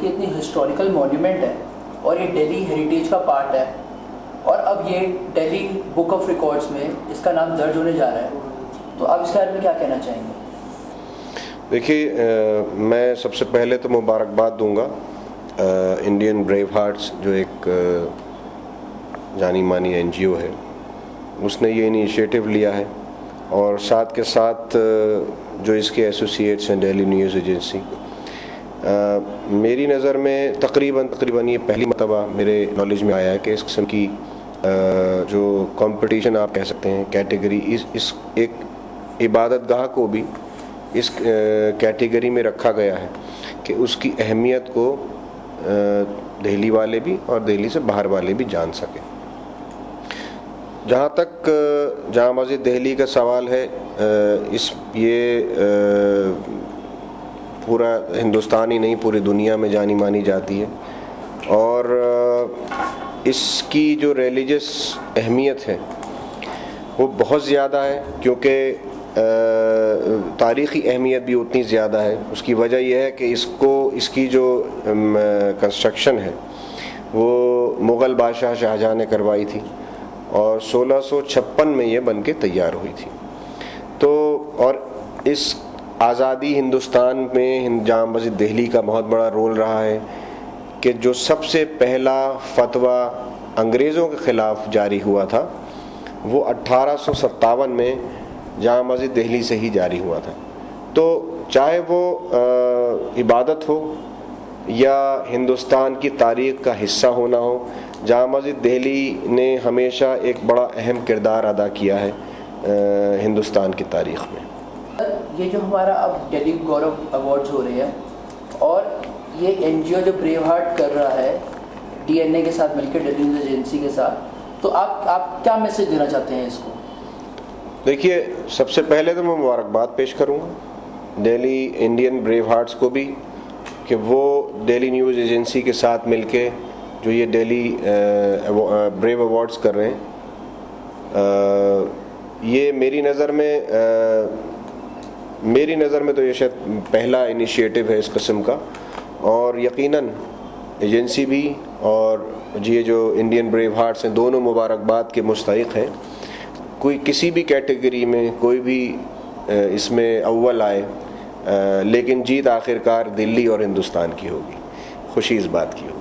कि इतनी historical monument है और ये दिल्ली हेरिटेज का पार्ट है और अब ये दिल्ली बुक ऑफ रिकॉर्ड्स में इसका नाम दर्ज होने जा रहा है, तो आप इसके बारे में क्या कहना चाहेंगे? देखिए, मैं सबसे पहले तो मुबारकबाद दूंगा इंडियन ब्रेव हार्ट्स, जो एक जानी मानी NGO है, उसने ये इनिशिएटिव लिया है और साथ के साथ जो इसके एसोसिएट्स हैं दिल्ली न्यूज़ एजेंसी, मेरी नज़र में तकरीबन ये पहली मरतबा मेरे नॉलेज में आया है कि इस किस्म की जो कंपटीशन आप कह सकते हैं कैटेगरी, इस एक इबादत गाह को भी इस कैटेगरी में रखा गया है कि उसकी अहमियत को दिल्ली वाले भी और दिल्ली से बाहर वाले भी जान सकें। जहाँ तक जामा मस्जिद दिल्ली का सवाल है, पूरा हिंदुस्तान ही नहीं पूरी दुनिया में जानी मानी जाती है और इसकी जो रिलीजियस अहमियत है वो बहुत ज़्यादा है, क्योंकि तारीख़ी अहमियत भी उतनी ज़्यादा है। उसकी वजह यह है कि इसकी जो कंस्ट्रक्शन है वो मुग़ल बादशाह शाहजहाँ ने करवाई थी और 1656 में ये बन के तैयार हुई थी। तो और इस आज़ादी हिंदुस्तान में जामा मस्जिद दिल्ली का बहुत बड़ा रोल रहा है कि जो सबसे पहला फतवा अंग्रेज़ों के ख़िलाफ़ जारी हुआ था वो 1857 में जामा मस्जिद दिल्ली से ही जारी हुआ था। तो चाहे वो इबादत हो या हिंदुस्तान की तारीख़ का हिस्सा होना हो, जामा मस्जिद दिल्ली ने हमेशा एक बड़ा अहम किरदार अदा किया है हिंदुस्तान की तारीख़ में। ये जो हमारा अब दिल्ली गौरव अवार्ड्स हो रहे हैं और ये NGO जो ब्रेव हार्ट कर रहा है DNA के साथ मिलकर, दिल्ली न्यूज़ एजेंसी के साथ, तो आप क्या मैसेज देना चाहते हैं इसको? देखिए, सबसे पहले तो मैं मुबारकबाद पेश करूँगा दिल्ली इंडियन ब्रेव हार्ट्स को भी कि वो दिल्ली न्यूज़ एजेंसी के साथ मिलके जो ये दिल्ली ब्रेव अवार्ड्स कर रहे हैं, ये मेरी नज़र में तो ये शायद पहला इनिशिएटिव है इस किस्म का, और यकीनन एजेंसी भी और ये जो इंडियन ब्रेव हार्ट्स हैं दोनों मुबारकबाद के मुस्तहिक हैं। कोई किसी भी कैटेगरी में कोई भी इसमें अव्वल आए, लेकिन जीत आखिरकार दिल्ली और हिंदुस्तान की होगी। खुशी इस बात की होगी।